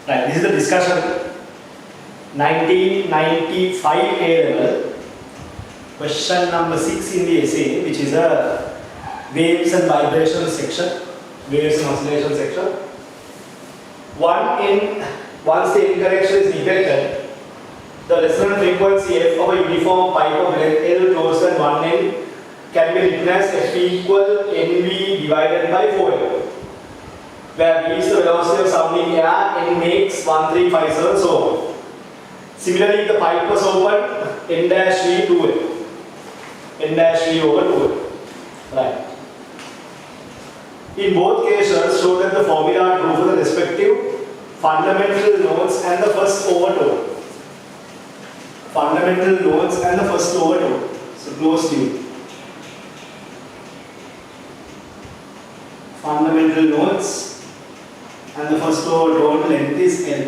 Right, this is the discussion. 1995 A level. Question number 6 in the essay, which is a waves and vibrations section, waves and oscillation section. Once the interaction is detected, the resonant frequency f of a uniform pipe of length L closer than 1 N can be written as f equal Nv divided by 4L, where v is the velocity of sounding air, N makes 1357, so on. Similarly, if the pipe was open, N dash V 2L. N dash V over 2L. Right. In both cases, show that the formula are true for the respective fundamental notes and the first overtone. Fundamental notes and the first overtone. So close to fundamental notes and the first overtone length is L.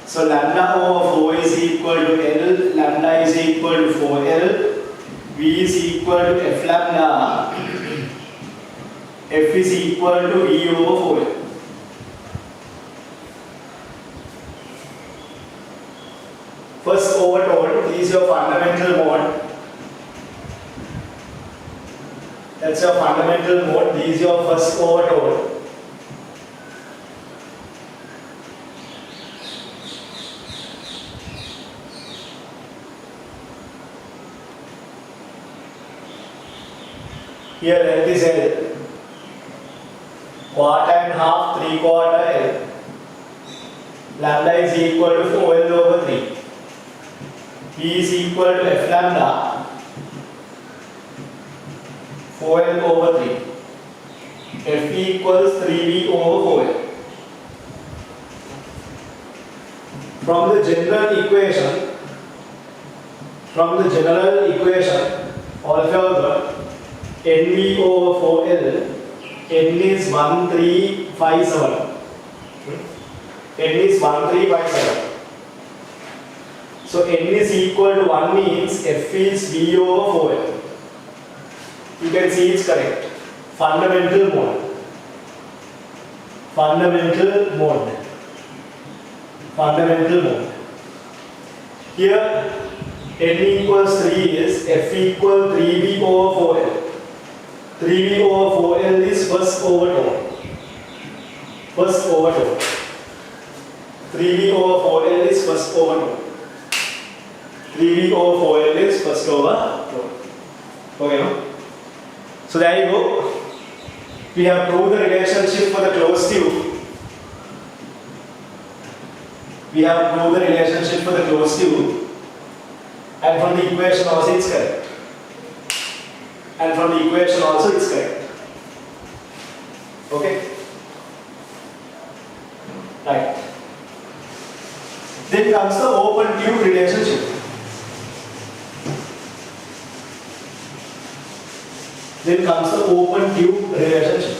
So lambda over 4 is equal to L, lambda is equal to 4L, V is equal to F lambda, F is equal to V over 4L. First overtone is your fundamental mode. That's your fundamental mode. This is your first overtone. Here length is L. Quarter and half, 3/4 L. Lambda is equal to 4L over 3. V is equal to F lambda 4L over 3. F equals 3V over 4L. From the general equation, altogether NV over 4L, N is 1357. N is 1357. So N is equal to 1 means F is V over 4L. You can see it's correct. Fundamental mode. Fundamental mode. Fundamental mode. Here N equals 3 is F equal 3V over 4L. 3V over 4L is first overtone. First overtone. 3V over 4L is first overtone. 3V over 4L is first overtone. Okay, no? So there you go. We have proved the relationship for the closed tube. We have proved the relationship for the closed tube. And from the equation also it's correct. And from the equation also it's correct. Okay? Right. Then comes the open tube relationship. Then comes the open tube relationship.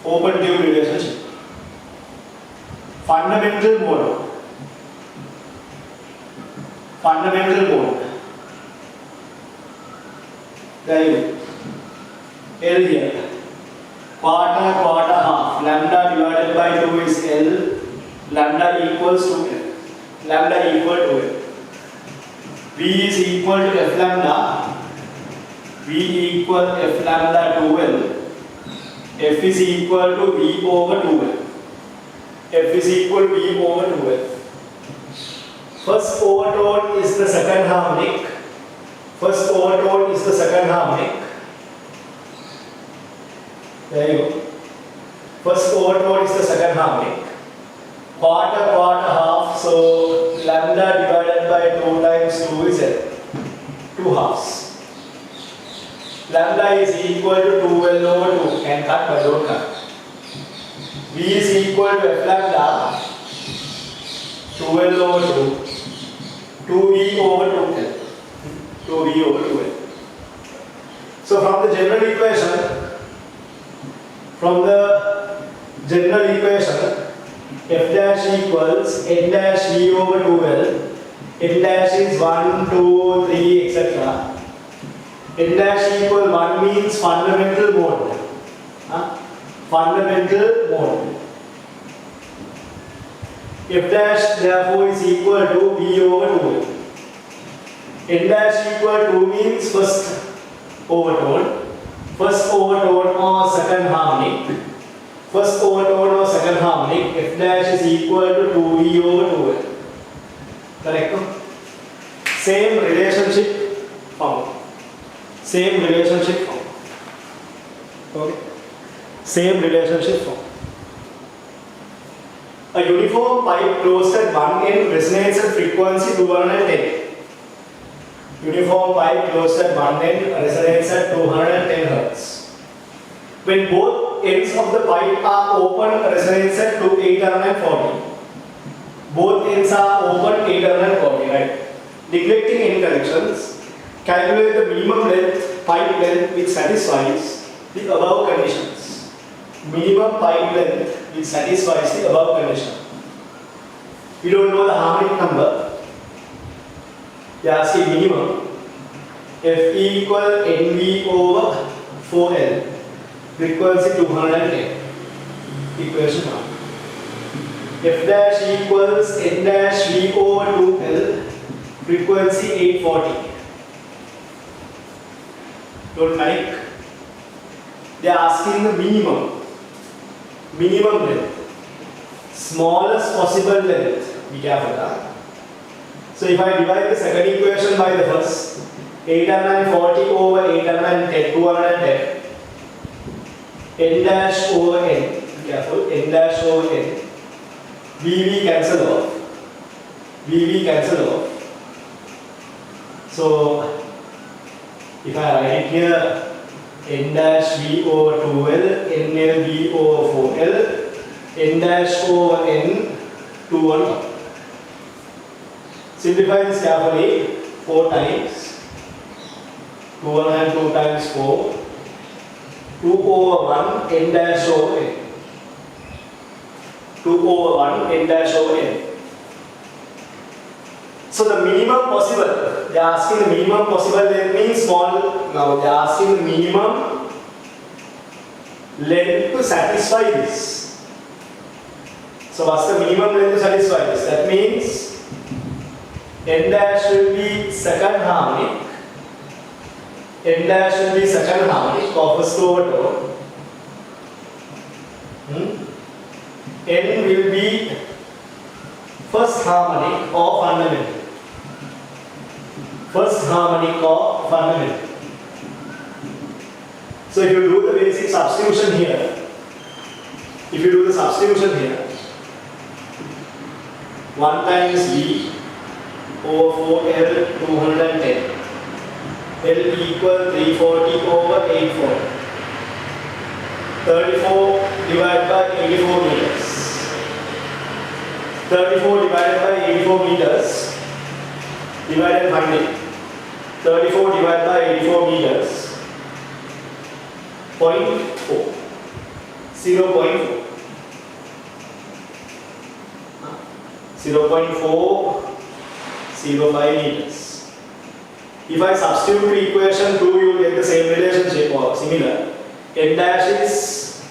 Open tube relationship. Fundamental mode. Fundamental mode. There you go. L here. Quarter, quarter, half. Lambda divided by 2 is L. Lambda equals to L. Lambda equal to L. V is equal to F lambda. V equal F lambda 2L. F is equal to V over 2L. F is equal to V over 2L. First overtone is the second harmonic. First overtone is the second harmonic. There you go. First overtone is the second harmonic. Quarter, quarter, half. So lambda divided by 2 times 2 is L. 2 halves. Lambda is equal to 2L over 2. Can cut but don't cut. V is equal to F lambda 2L over 2. 2V over 2L. 2V over 2L. So from the general equation, F dash equals N dash V over 2L. N dash is 1, 2, 3, etc. n dash equal 1 means fundamental mode. Fundamental mode. F dash therefore is equal to b over 2l. N dash equal 2 means first overtone. First overtone or second harmonic. First overtone or second harmonic. F dash is equal to 2b over 2l. Correct? Same relationship found. Same relationship found. Okay. Same relationship found. A uniform pipe closed at one end resonates at frequency 210. Uniform pipe closed at one end resonates at 210 Hz. When both ends of the pipe are open, resonates at 840. Both ends are open 840, right? Neglecting any connections, calculate the minimum length, pipe length which satisfies the above conditions. Minimum pipe length which satisfies the above condition. We don't know the harmonic number. They are asking minimum. F equal NV over 4L. Frequency 210. Equation 1. F dash equals N dash V over 2L. Frequency 840. Don't panic. They are asking the minimum. Minimum length. Smallest possible length. Be careful. So if I divide the second equation by the first, 840 over 810, 210. N dash over N. Be careful. N dash over N. VV cancel off. VV cancel off. So if I write it here, N dash V over 2L, NL V over 4L, N dash over N 211. Simplify this carefully. 4 times 2 times 4, 2 over 1 N dash over N. 2 over 1 N dash over N. So the minimum possible, they are asking the minimum possible length means small. Now they are asking the minimum length to satisfy this. So what's the minimum length to satisfy this? That means N dash will be second harmonic. N dash will be second harmonic of first overtone. N will be first harmonic or fundamental. First harmonic or fundamental. So if you do the basic substitution here, if you do the substitution here, 1 times V over 4L 210. L equal 340 over 840. 34 divided by 84 meters. 34 divided by 84 meters. Divide and find it. 34 divided by 84 meters. 0.4. 0.4. 0.405 meters. If I substitute to equation 2, you will get the same relationship or similar. N dash is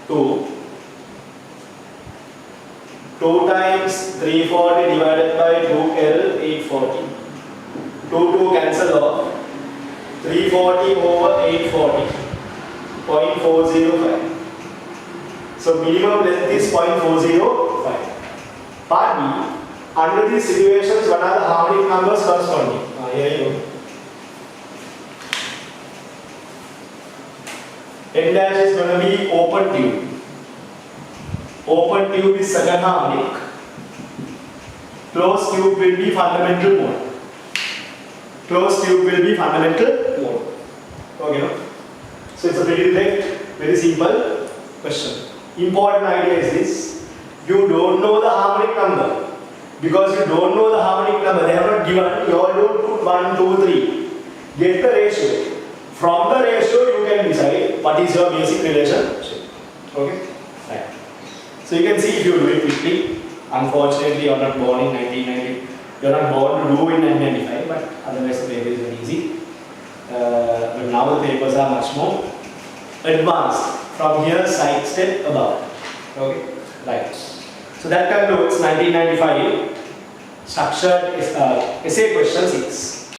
2. 2 times 340 divided by 2L 840. 2 cancel off. 340 over 840. 0.405. So minimum length is 0.405. Part B. Under these situations, what are the harmonic numbers corresponding? Here you go. N dash is going to be open tube. Open tube is second harmonic. Closed tube will be fundamental mode. Closed tube will be fundamental mode. Okay, no? So it's a pretty direct, very simple question. Important idea is this: you don't know the harmonic number. Because you don't know the harmonic number, they have not given. You all do put 1, 2, 3. Get the ratio. From the ratio, you can decide what is your basic relationship. Okay? Right. So you can see if you do it quickly. Unfortunately, you are not born in 1990. You are not born to do in 1995. okay, but otherwise the paper is very easy. But now the papers are much more advanced. From here, side step above. Okay, right. So that concludes 1995 structured essay question 6.